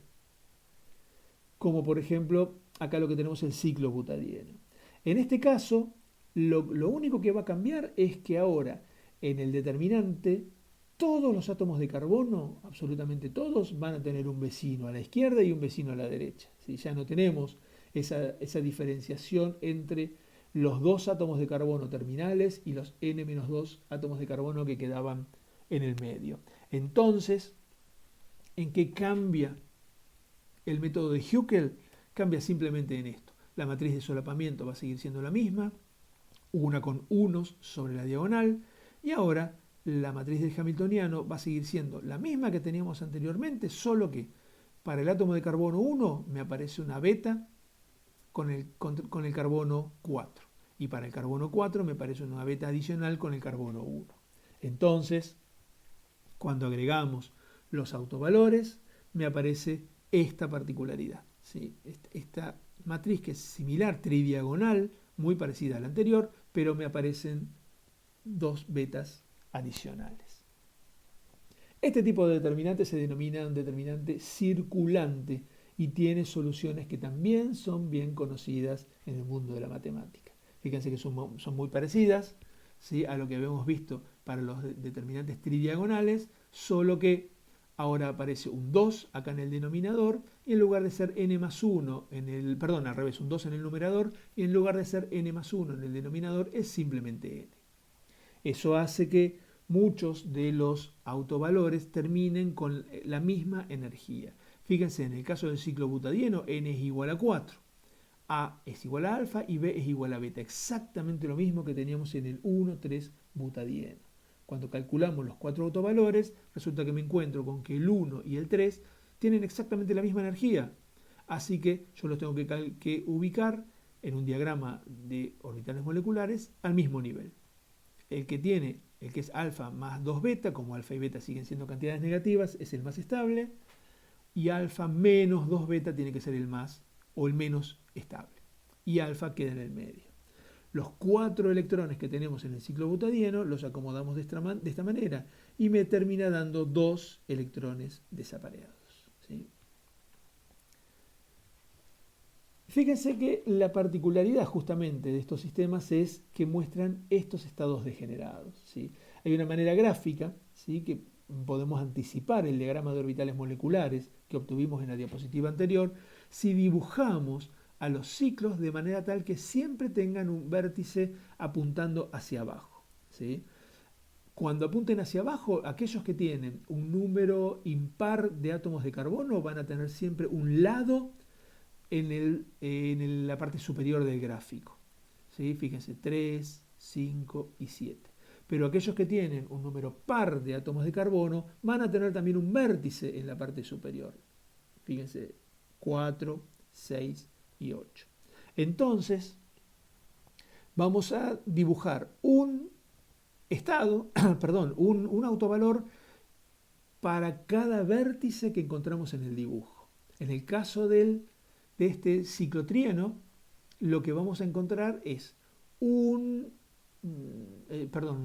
A: Como por ejemplo, acá lo que tenemos es el ciclobutadieno. En este caso, lo único que va a cambiar es que ahora en el determinante todos los átomos de carbono, absolutamente todos, van a tener un vecino a la izquierda y un vecino a la derecha. ¿Sí? Ya no tenemos esa diferenciación entre los dos átomos de carbono terminales y los n-2 átomos de carbono que quedaban en el medio. Entonces, ¿en qué cambia el método de Huckel? Cambia simplemente en esto. La matriz de solapamiento va a seguir siendo la misma, una con unos sobre la diagonal, y ahora la matriz del hamiltoniano va a seguir siendo la misma que teníamos anteriormente, solo que para el átomo de carbono 1 me aparece una beta con el carbono 4. Y para el carbono 4 me aparece una beta adicional con el carbono 1. Entonces, cuando agregamos los autovalores, me aparece esta particularidad. ¿Sí? Esta matriz que es similar, tridiagonal, muy parecida a la anterior, pero me aparecen dos betas adicionales. Este tipo de determinante se denomina un determinante circulante y tiene soluciones que también son bien conocidas en el mundo de la matemática. Fíjense que son muy parecidas, ¿sí?, a lo que habíamos visto para los determinantes tridiagonales, solo que ahora aparece un 2 acá en el denominador y en lugar de ser n más 1 al revés, un 2 en el numerador y en lugar de ser n más 1 en el denominador es simplemente n. Eso hace que muchos de los autovalores terminen con la misma energía. Fíjense, en el caso del ciclobutadieno, n es igual a 4, A es igual a alfa y B es igual a beta. Exactamente lo mismo que teníamos en el 1,3-butadieno. Cuando calculamos los cuatro autovalores, resulta que me encuentro con que el 1 y el 3 tienen exactamente la misma energía. Así que yo los tengo que ubicar en un diagrama de orbitales moleculares al mismo nivel. El que es alfa más 2 beta, como alfa y beta siguen siendo cantidades negativas, es el más estable, y alfa menos 2 beta tiene que ser el más o el menos estable, y alfa queda en el medio. Los 4 electrones que tenemos en el ciclobutadieno los acomodamos de esta manera y me termina dando 2 electrones desapareados, ¿sí? Fíjense que la particularidad justamente de estos sistemas es que muestran estos estados degenerados, ¿sí? Hay una manera gráfica, ¿sí?, que podemos anticipar el diagrama de orbitales moleculares que obtuvimos en la diapositiva anterior si dibujamos a los ciclos de manera tal que siempre tengan un vértice apuntando hacia abajo, ¿sí? Cuando apunten hacia abajo, aquellos que tienen un número impar de átomos de carbono van a tener siempre un lado en la parte superior del gráfico, ¿sí? Fíjense, 3, 5 y 7. Pero aquellos que tienen un número par de átomos de carbono van a tener también un vértice en la parte superior. Fíjense, 4, 6 y 8. Entonces, vamos a dibujar un estado, perdón, un autovalor para cada vértice que encontramos en el dibujo. En el caso de este ciclotrieno, lo que vamos a encontrar es un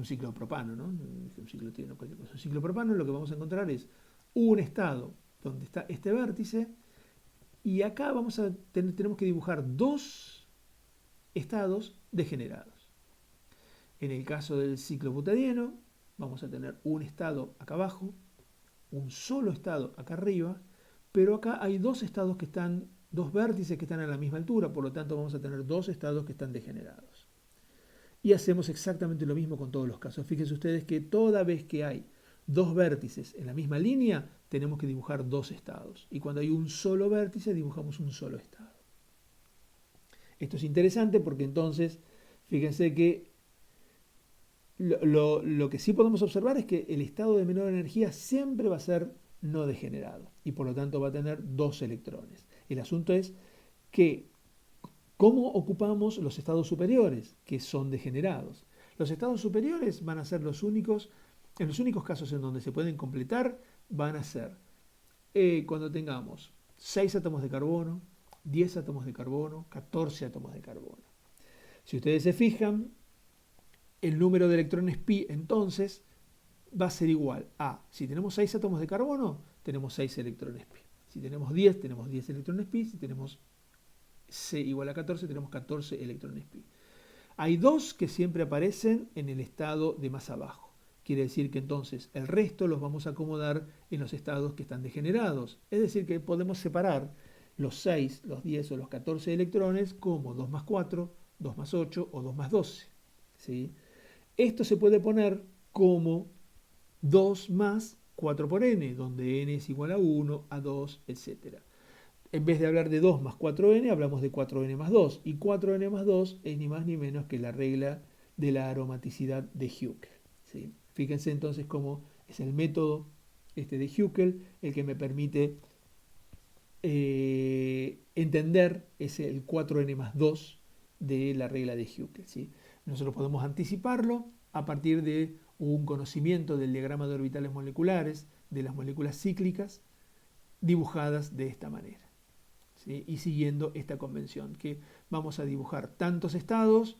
A: ciclopropano, ¿no? Un ciclotrieno, cualquier cosa. Un ciclopropano, lo que vamos a encontrar es un estado donde está este vértice, y acá tenemos que dibujar dos estados degenerados. En el caso del ciclobutadieno, vamos a tener un estado acá abajo, un solo estado acá arriba, pero acá hay dos vértices que están a la misma altura, por lo tanto vamos a tener dos estados que están degenerados. Y hacemos exactamente lo mismo con todos los casos. Fíjense ustedes que toda vez que hay dos vértices en la misma línea, tenemos que dibujar dos estados. Y cuando hay un solo vértice, dibujamos un solo estado. Esto es interesante porque entonces, fíjense que lo que sí podemos observar es que el estado de menor energía siempre va a ser no degenerado y por lo tanto va a tener dos electrones. El asunto es que ¿cómo ocupamos los estados superiores que son degenerados? Los estados superiores van a ser los únicos casos en donde se pueden completar, van a ser cuando tengamos 6 átomos de carbono, 10 átomos de carbono, 14 átomos de carbono. Si ustedes se fijan, el número de electrones pi entonces va a ser igual a, si tenemos 6 átomos de carbono, tenemos 6 electrones pi. Si tenemos 10, tenemos 10 electrones pi. Si tenemos C igual a 14, tenemos 14 electrones pi. Hay dos que siempre aparecen en el estado de más abajo. Quiere decir que entonces el resto los vamos a acomodar en los estados que están degenerados. Es decir, que podemos separar los 6, los 10 o los 14 electrones como 2 más 4, 2 más 8 o 2 más 12. ¿Sí? Esto se puede poner como 2 más 4 por n, donde n es igual a 1, a 2, etc. En vez de hablar de 2 más 4n, hablamos de 4n más 2. Y 4n más 2 es ni más ni menos que la regla de la aromaticidad de Huckel. ¿Sí? Fíjense entonces cómo es el método de Huckel el que me permite entender el 4n más 2 de la regla de Huckel. ¿Sí? Nosotros podemos anticiparlo a partir de un conocimiento del diagrama de orbitales moleculares de las moléculas cíclicas dibujadas de esta manera. ¿Sí? Y siguiendo esta convención, que vamos a dibujar tantos estados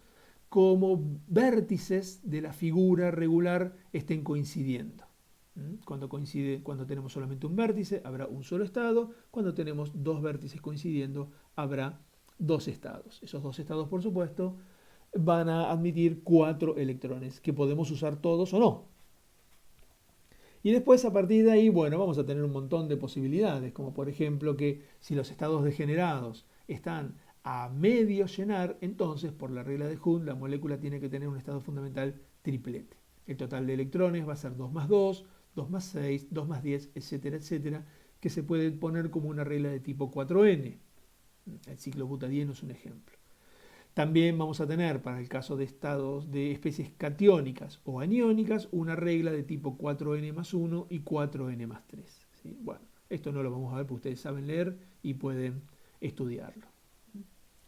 A: como vértices de la figura regular estén coincidiendo. Cuando tenemos solamente un vértice, habrá un solo estado. Cuando tenemos dos vértices coincidiendo, habrá dos estados. Esos dos estados, por supuesto, van a admitir 4 electrones, que podemos usar todos o no. Y después, a partir de ahí, bueno, vamos a tener un montón de posibilidades, como por ejemplo que si los estados degenerados están a medio llenar, entonces, por la regla de Hund, la molécula tiene que tener un estado fundamental triplete. El total de electrones va a ser 2 más 2, 2 más 6, 2 más 10, etcétera, etcétera, que se puede poner como una regla de tipo 4n. El ciclobutadieno es un ejemplo. También vamos a tener, para el caso de estados de especies catiónicas o aniónicas, una regla de tipo 4n más 1 y 4n más 3. ¿Sí? Bueno, esto no lo vamos a ver porque ustedes saben leer y pueden estudiarlo.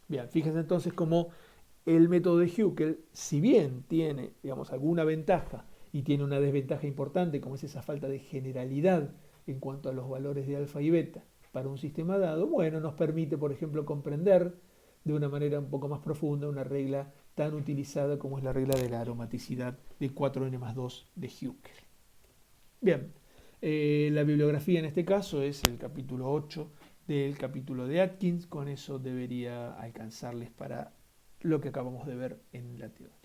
A: Bien, fíjense entonces cómo el método de Huckel, si bien tiene, digamos, alguna ventaja y tiene una desventaja importante, como es esa falta de generalidad en cuanto a los valores de alfa y beta para un sistema dado, bueno, nos permite, por ejemplo, comprender de una manera un poco más profunda una regla tan utilizada como es la regla de la aromaticidad de 4n más 2 de Huckel. Bien, la bibliografía en este caso es el capítulo 8 del capítulo de Atkins. Con eso debería alcanzarles para lo que acabamos de ver en la teoría.